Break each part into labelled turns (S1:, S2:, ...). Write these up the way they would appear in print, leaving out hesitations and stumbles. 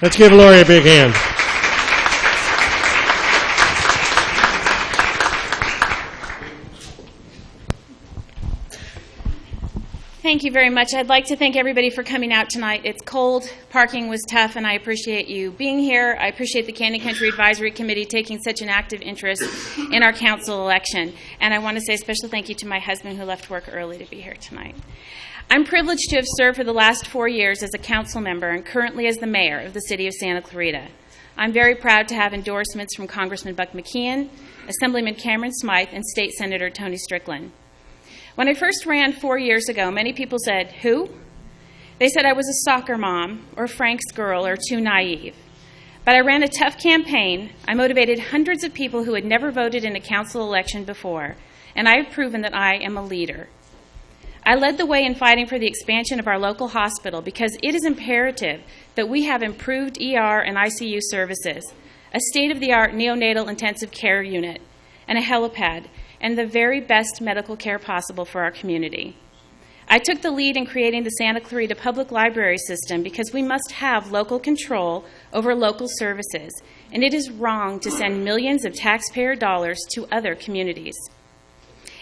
S1: Let's give Laurie a big hand.
S2: Thank you very much. I'd like to thank everybody for coming out tonight. It's cold, parking was tough, and I appreciate you being here. I appreciate the Canyon Country Advisory Committee taking such an active interest in our council election. And I want to say a special thank you to my husband who left work early to be here tonight. I'm privileged to have served for the last 4 years as a council member and currently as the mayor of the city of Santa Clarita. I'm very proud to have endorsements from Congressman Buck McKeon, Assemblyman Cameron Smythe, and State Senator Tony Strickland. When I first ran 4 years ago, many people said, "Who?" They said I was a soccer mom or Frank's girl or too naive. But I ran a tough campaign. I motivated hundreds of people who had never voted in a council election before, and I have proven that I am a leader. I led the way in fighting for the expansion of our local hospital because it is imperative that we have improved ER and ICU services, a state-of-the-art neonatal intensive care unit, and a helipad, and the very best medical care possible for our community. I took the lead in creating the Santa Clarita Public Library System because we must have local control over local services, and it is wrong to send millions of taxpayer dollars to other communities.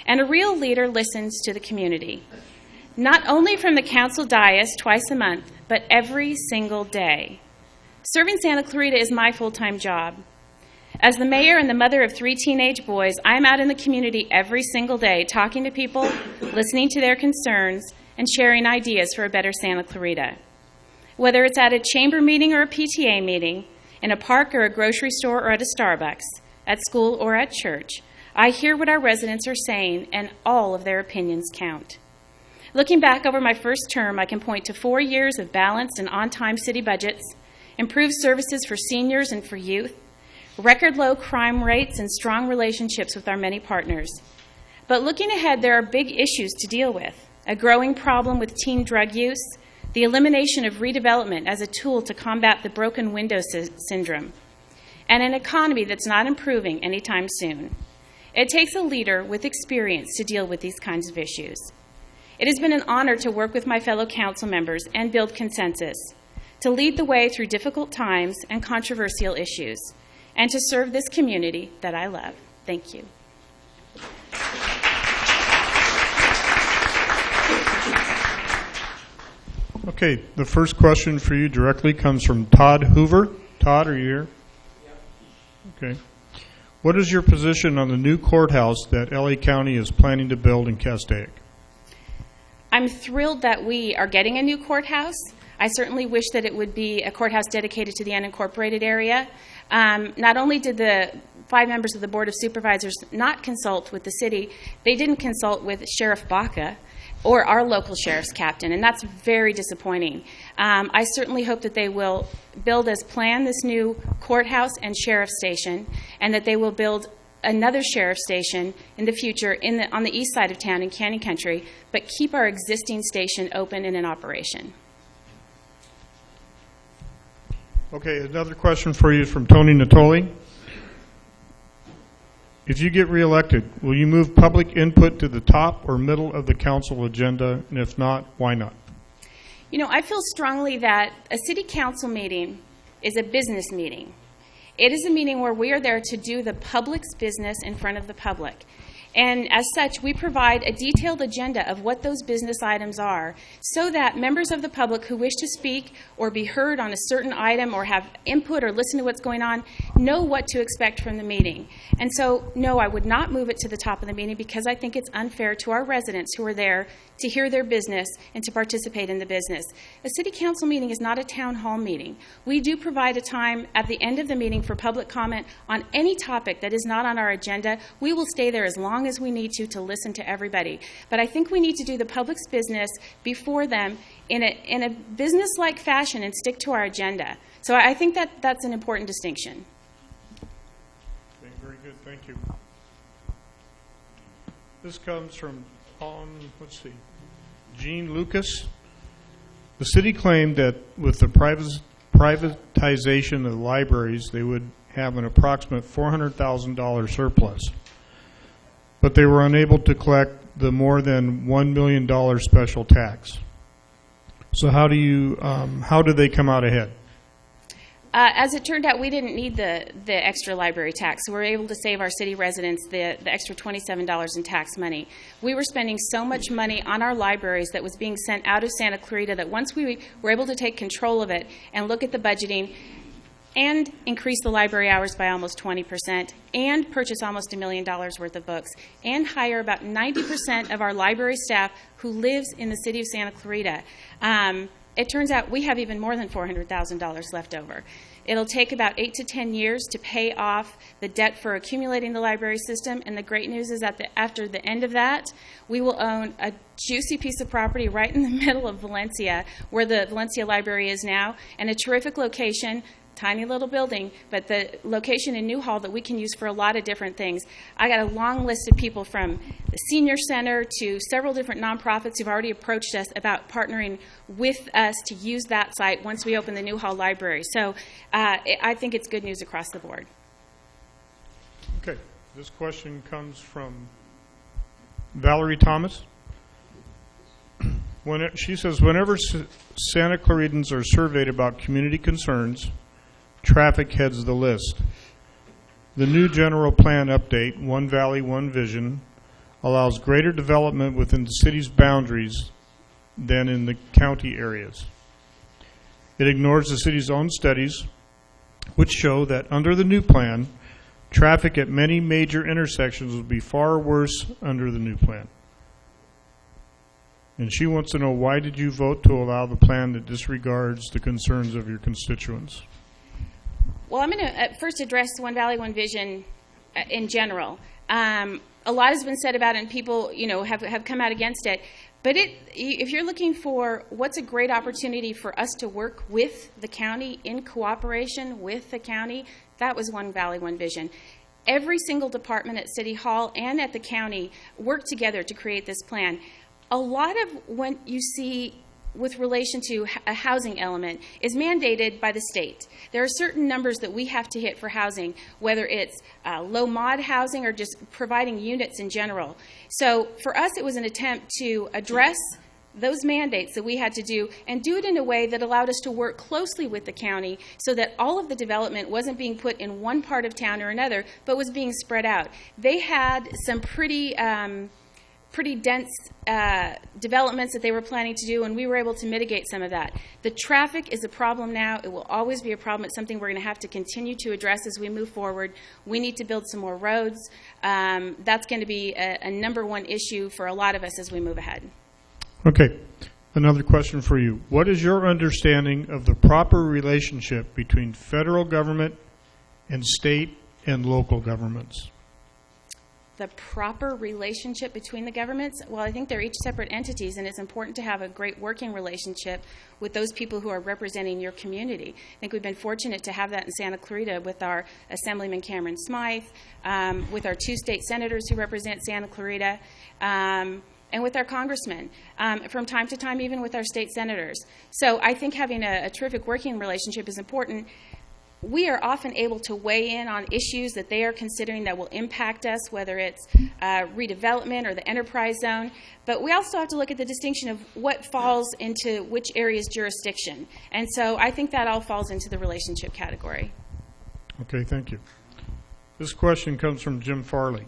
S2: And a real leader listens to the community, not only from the council dais twice a month, but every single day. Serving Santa Clarita is my full-time job. As the mayor and the mother of 3 teenage boys, I'm out in the community every single day talking to people, listening to their concerns, and sharing ideas for a better Santa Clarita. Whether it's at a chamber meeting or a PTA meeting, in a park or a grocery store or at a Starbucks, at school or at church, I hear what our residents are saying, and all of their opinions count. Looking back over my first term, I can point to 4 years of balanced and on-time city budgets, improved services for seniors and for youth, record low crime rates, and strong relationships with our many partners. But looking ahead, there are big issues to deal with: a growing problem with teen drug use, the elimination of redevelopment as a tool to combat the broken window syndrome, and an economy that's not improving anytime soon. It takes a leader with experience to deal with these kinds of issues. It has been an honor to work with my fellow council members and build consensus, to lead the way through difficult times and controversial issues, and to serve this community that I love. Thank you.
S3: Okay, the first question for you directly comes from Todd Hoover. Todd, are you here? Yep. Okay. What is your position on the new courthouse that LA County is planning to build in Castaic?
S2: I'm thrilled that we are getting a new courthouse. I certainly wish that it would be a courthouse dedicated to the unincorporated area. Not only did the 5 members of the Board of Supervisors not consult with the city, they didn't consult with Sheriff Baca or our local sheriff's captain, and that's very disappointing. I certainly hope that they will build as planned this new courthouse and sheriff's station, and that they will build another sheriff's station in the future on the east side of town in Canyon Country, but keep our existing station open and in operation.
S3: Okay, another question for you from Tony Natoli. If you get reelected, will you move public input to the top or middle of the council agenda? And if not, why not?
S2: You know, I feel strongly that a city council meeting is a business meeting. It is a meeting where we are there to do the public's business in front of the public. And as such, we provide a detailed agenda of what those business items are so that members of the public who wish to speak or be heard on a certain item or have input or listen to what's going on know what to expect from the meeting. And so, no, I would not move it to the top of the meeting because I think it's unfair to our residents who are there to hear their business and to participate in the business. A city council meeting is not a town hall meeting. We do provide a time at the end of the meeting for public comment on any topic that is not on our agenda. We will stay there as long as we need to listen to everybody. But I think we need to do the public's business before them in a business-like fashion and stick to our agenda. So I think that that's an important distinction.
S3: Okay, very good, thank you. This comes from Gene Lucas. The city claimed that with the privatization of the libraries, they would have an approximate $400,000 surplus, but they were unable to collect the more than $1 million special tax. So how did they come out ahead?
S2: As it turned out, we didn't need the extra library tax, so we were able to save our city residents the extra $27 in tax money. We were spending so much money on our libraries that was being sent out of Santa Clarita that once we were able to take control of it and look at the budgeting and increase the library hours by almost 20%, and purchase almost $1 million worth of books, and hire about 90% of our library staff who lives in the city of Santa Clarita, it turns out we have even more than $400,000 left over. It'll take about 8 to 10 years to pay off the debt for accumulating the library system, and the great news is that after the end of that, we will own a juicy piece of property right in the middle of Valencia, where the Valencia Library is now, and a terrific location, tiny little building, but the location in Newhall that we can use for a lot of different things. I got a long list of people from the senior center to several different nonprofits who've already approached us about partnering with us to use that site once we open the Newhall Library. So I think it's good news across the board.
S3: Okay, this question comes from Valerie Thomas. She says, whenever Santa Claritans are surveyed about community concerns, traffic heads the list. The new general plan update, One Valley, One Vision, allows greater development within the city's boundaries than in the county areas. It ignores the city's own studies, which show that under the new plan, traffic at many major intersections will be far worse under the new plan. And she wants to know, why did you vote to allow the plan that disregards the concerns of your constituents?
S2: Well, I'm going to first address One Valley, One Vision in general. A lot has been said about it, and people, have come out against it. But if you're looking for what's a great opportunity for us to work with the county, in cooperation with the county, that was One Valley, One Vision. Every single department at City Hall and at the county worked together to create this plan. A lot of what you see with relation to a housing element is mandated by the state. There are certain numbers that we have to hit for housing, whether it's low mod housing or just providing units in general. So for us, it was an attempt to address those mandates that we had to do and do it in a way that allowed us to work closely with the county so that all of the development wasn't being put in one part of town or another, but was being spread out. They had some pretty dense developments that they were planning to do, and we were able to mitigate some of that. The traffic is a problem now. It will always be a problem. It's something we're going to have to continue to address as we move forward. We need to build some more roads. That's going to be a number one issue for a lot of us as we move ahead.
S3: Okay, another question for you. What is your understanding of the proper relationship between federal government and state and local governments?
S2: The proper relationship between the governments? Well, I think they're each separate entities, and it's important to have a great working relationship with those people who are representing your community. I think we've been fortunate to have that in Santa Clarita with our Assemblyman Cameron Smythe, with our 2 state senators who represent Santa Clarita, and with our congressmen, from time to time even with our state senators. So I think having a terrific working relationship is important. We are often able to weigh in on issues that they are considering that will impact us, whether it's redevelopment or the enterprise zone. But we also have to look at the distinction of what falls into which area's jurisdiction. And so I think that all falls into the relationship category.
S3: Okay, thank you. This question comes from Jim Farley.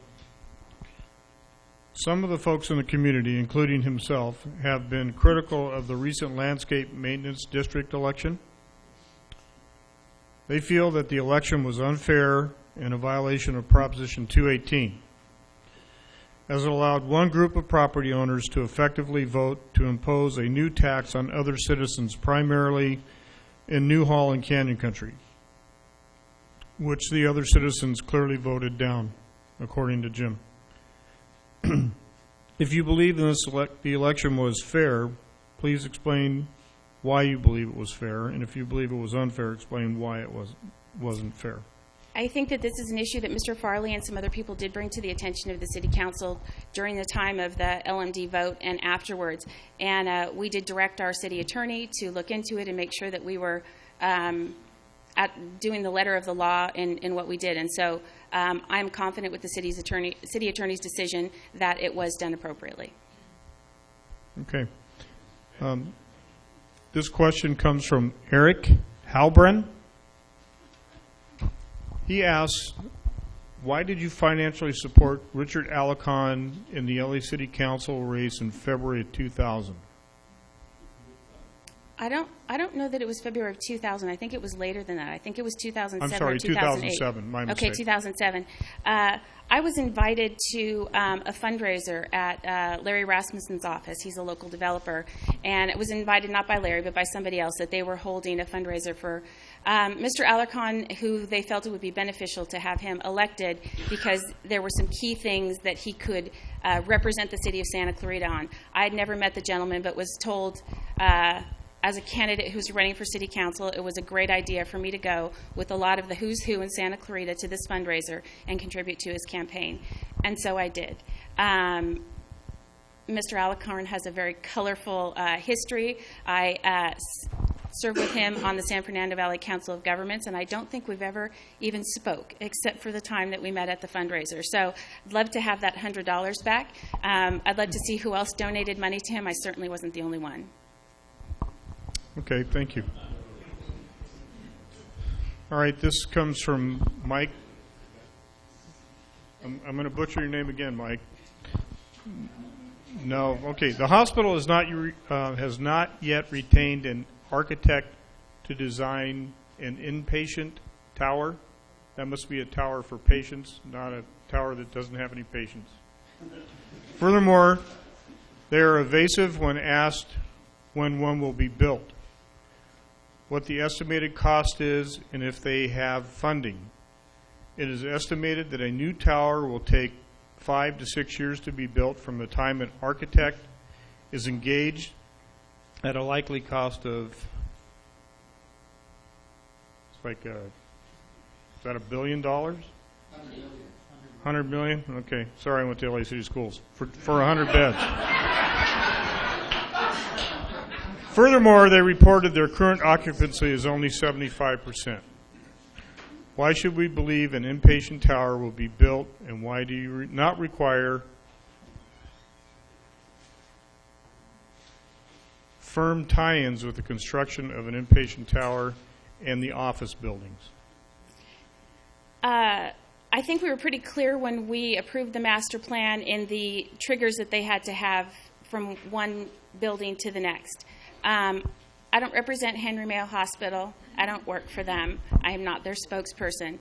S3: Some of the folks in the community, including himself, have been critical of the recent landscape maintenance district election. They feel that the election was unfair and a violation of Proposition 218, as it allowed one group of property owners to effectively vote to impose a new tax on other citizens, primarily in Newhall and Canyon Country, which the other citizens clearly voted down, according to Jim. If you believe the election was fair, please explain why you believe it was fair, and if you believe it was unfair, explain why it wasn't fair.
S2: I think that this is an issue that Mr. Farley and some other people did bring to the attention of the City Council during the time of the LMD vote and afterwards. And we did direct our city attorney to look into it and make sure that we were doing the letter of the law in what we did. And so I'm confident with the city attorney's decision that it was done appropriately.
S3: Okay. This question comes from Eric Halbren. He asks, why did you financially support Richard Alarcon in the LA City Council race in February of 2000?
S2: I don't know that it was February of 2000. I think it was later than that. I think it was 2007
S3: I'm sorry,
S2: or 2008.
S3: 2007, my
S2: Okay,
S3: mistake.
S2: 2007. I was invited to a fundraiser at Larry Rasmussen's office. He's a local developer. And it was invited not by Larry, but by somebody else, that they were holding a fundraiser for Mr. Alarcon, who they felt it would be beneficial to have him elected because there were some key things that he could represent the city of Santa Clarita on. I had never met the gentleman, but was told as a candidate who's running for city council, it was a great idea for me to go with a lot of the who's who in Santa Clarita to this fundraiser and contribute to his campaign. And so I did. Mr. Alarcon has a very colorful history. I served with him on the San Fernando Valley Council of Governments, and I don't think we've ever even spoke, except for the time that we met at the fundraiser. So I'd love to have that $100 back. I'd love to see who else donated money to him. I certainly wasn't the only one.
S3: Okay, thank you. All right, this comes from Mike. I'm going to butcher your name again, Mike. No, okay. The hospital has not yet retained an architect to design an inpatient tower. That must be a tower for patients, not a tower that doesn't have any patients. Furthermore, they are evasive when asked when one will be built, what the estimated cost is, and if they have funding. It is estimated that a new tower will take 5 to 6 years to be built from the time an architect is engaged at a likely cost of, it's like, is that $1 billion? $100 million? Okay, sorry, I went to LA City Schools. For 100 beds. Furthermore, they reported their current occupancy is only 75%. Why should we believe an inpatient tower will be built, and why do you not require firm tie-ins with the construction of an inpatient tower and the office buildings?
S2: I think we were pretty clear when we approved the master plan in the triggers that they had to have from one building to the next. I don't represent Henry Mayo Hospital. I don't work for them. I am not their spokesperson.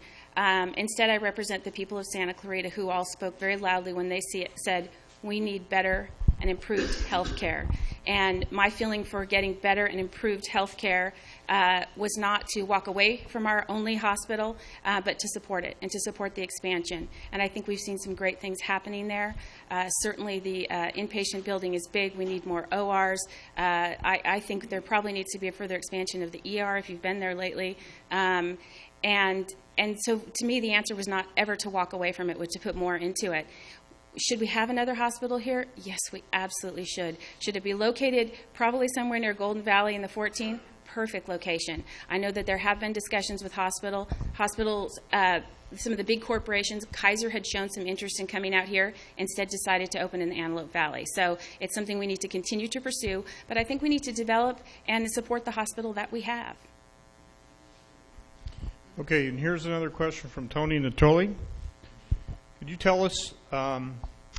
S2: Instead, I represent the people of Santa Clarita, who all spoke very loudly when they said, we need better and improved health care. And my feeling for getting better and improved health care was not to walk away from our only hospital, but to support it and to support the expansion. And I think we've seen some great things happening there. Certainly the inpatient building is big. We need more ORs. I think there probably needs to be a further expansion of the ER if you've been there lately. And so to me, the answer was not ever to walk away from it, but to put more into it. Should we have another hospital here? Yes, we absolutely should. Should it be located probably somewhere near Golden Valley in the 14? Perfect location. I know that there have been discussions with hospitals, some of the big corporations. Kaiser had shown some interest in coming out here, instead decided to open in the Antelope Valley. So it's something we need to continue to pursue, but I think we need to develop and support the hospital that we have.
S3: Okay, and here's another question from Tony Natoli. Could you tell us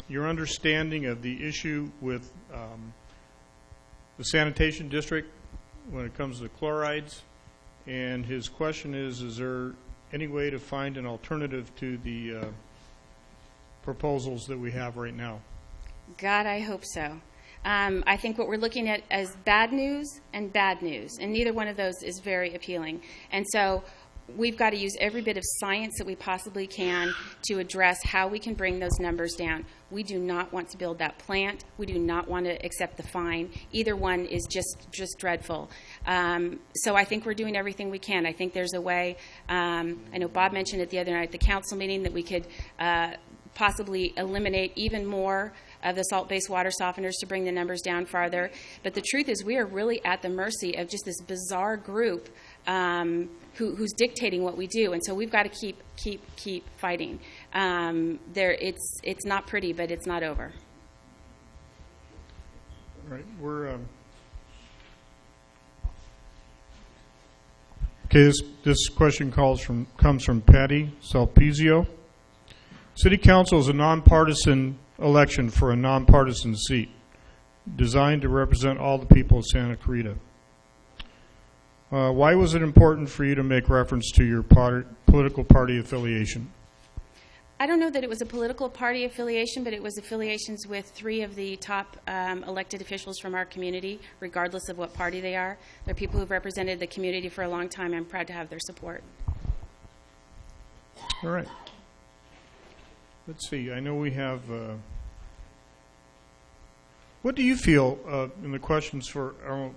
S3: your understanding of the issue with the sanitation district when it comes to chlorides? And his question is there any way to find an alternative to the proposals that we have right now?
S2: God, I hope so. I think what we're looking at is bad news, and neither one of those is very appealing. And so we've got to use every bit of science that we possibly can to address how we can bring those numbers down. We do not want to build that plant. We do not want to accept the fine. Either one is just dreadful. So I think we're doing everything we can. I think there's a way. I know Bob mentioned it the other night at the council meeting that we could possibly eliminate even more of the salt-based water softeners to bring the numbers down farther. But the truth is we are really at the mercy of just this bizarre group who's dictating what we do, and so we've got to keep fighting. It's not pretty, but it's not over.
S3: All right, we're Okay, this question comes from Patty Salpizio. City Council is a nonpartisan election for a nonpartisan seat, designed to represent all the people of Santa Clarita. Why was it important for you to make reference to your political party affiliation?
S2: I don't know that it was a political party affiliation, but it was affiliations with 3 of the top elected officials from our community, regardless of what party they are. They're people who've represented the community for a long time. I'm proud to have their support.
S3: All right. Let's see. I know we have. What do you feel? In the questions for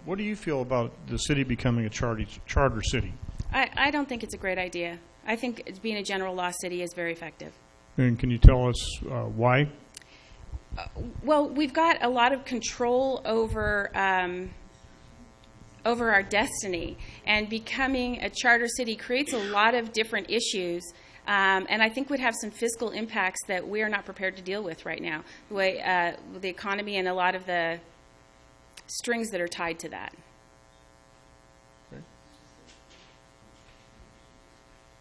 S3: what do you feel about the city becoming a charter city?
S2: I don't think it's a great idea. I think being a general law city is very effective.
S3: And can you tell us why?
S2: Well, we've got a lot of control over our destiny, and becoming a charter city creates a lot of different issues, and I think would have some fiscal impacts that we are not prepared to deal with right now, the way the economy and a lot of the strings that are tied to that.
S3: Okay.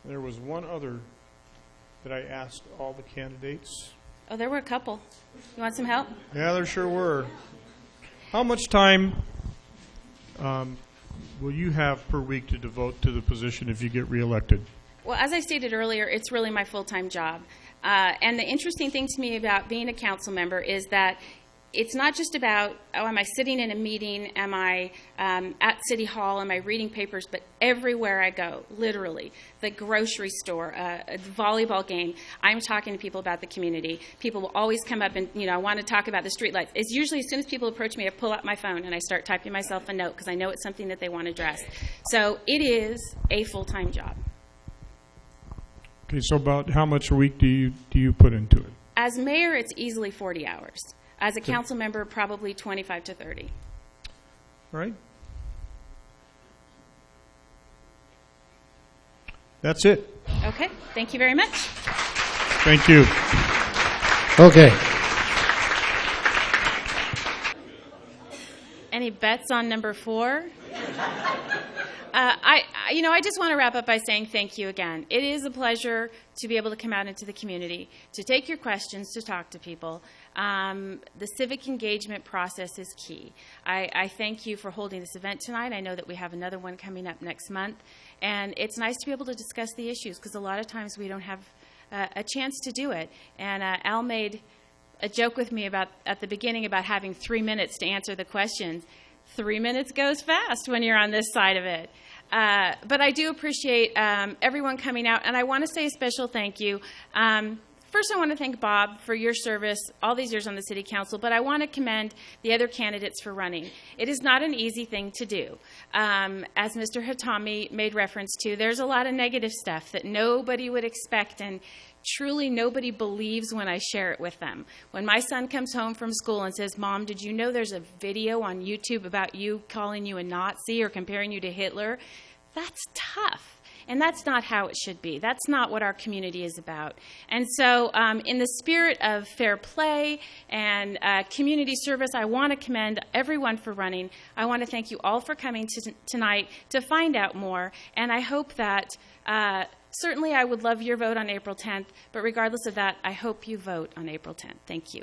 S3: There was one other that I asked all the candidates.
S2: Oh, there were a couple. You want some help?
S3: Yeah, there sure were. How much time will you have per week to devote to the position if you get reelected?
S2: Well, as I stated earlier, it's really my full-time job. And the interesting thing to me about being a council member is that it's not just about, oh, am I sitting in a meeting, am I at City Hall, am I reading papers, but everywhere I go, literally, the grocery store, a volleyball game, I'm talking to people about the community. People will always come up and, I want to talk about the streetlights. It's usually as soon as people approach me, I pull out my phone and I start typing myself a note because I know it's something that they want to address. So it is a full-time job.
S3: Okay, so about how much a week do you put into it?
S2: As mayor, it's easily 40 hours. As a council member, probably 25 to 30.
S3: All right. That's it.
S2: Okay, thank you very much.
S3: Thank you.
S1: Okay.
S2: Any bets on number 4? I just want to wrap up by saying thank you again. It is a pleasure to be able to come out into the community, to take your questions, to talk to people. The civic engagement process is key. I thank you for holding this event tonight. I know that we have another one coming up next month. And it's nice to be able to discuss the issues because a lot of times we don't have a chance to do it. And Al made a joke with me at the beginning about having 3 minutes to answer the questions. 3 minutes goes fast when you're on this side of it. But I do appreciate everyone coming out, and I want to say a special thank you. First, I want to thank Bob for your service all these years on the City Council, but I want to commend the other candidates for running. It is not an easy thing to do. As Mr. Hatami made reference to, there's a lot of negative stuff that nobody would expect, and truly nobody believes when I share it with them. When my son comes home from school and says, "Mom, did you know there's a video on YouTube about you calling you a Nazi or comparing you to Hitler?" That's tough. And that's not how it should be. That's not what our community is about. And so in the spirit of fair play and community service, I want to commend everyone for running. I want to thank you all for coming tonight to find out more. And I hope that certainly I would love your vote on April 10th, but regardless of that, I hope you vote on April 10th. Thank you.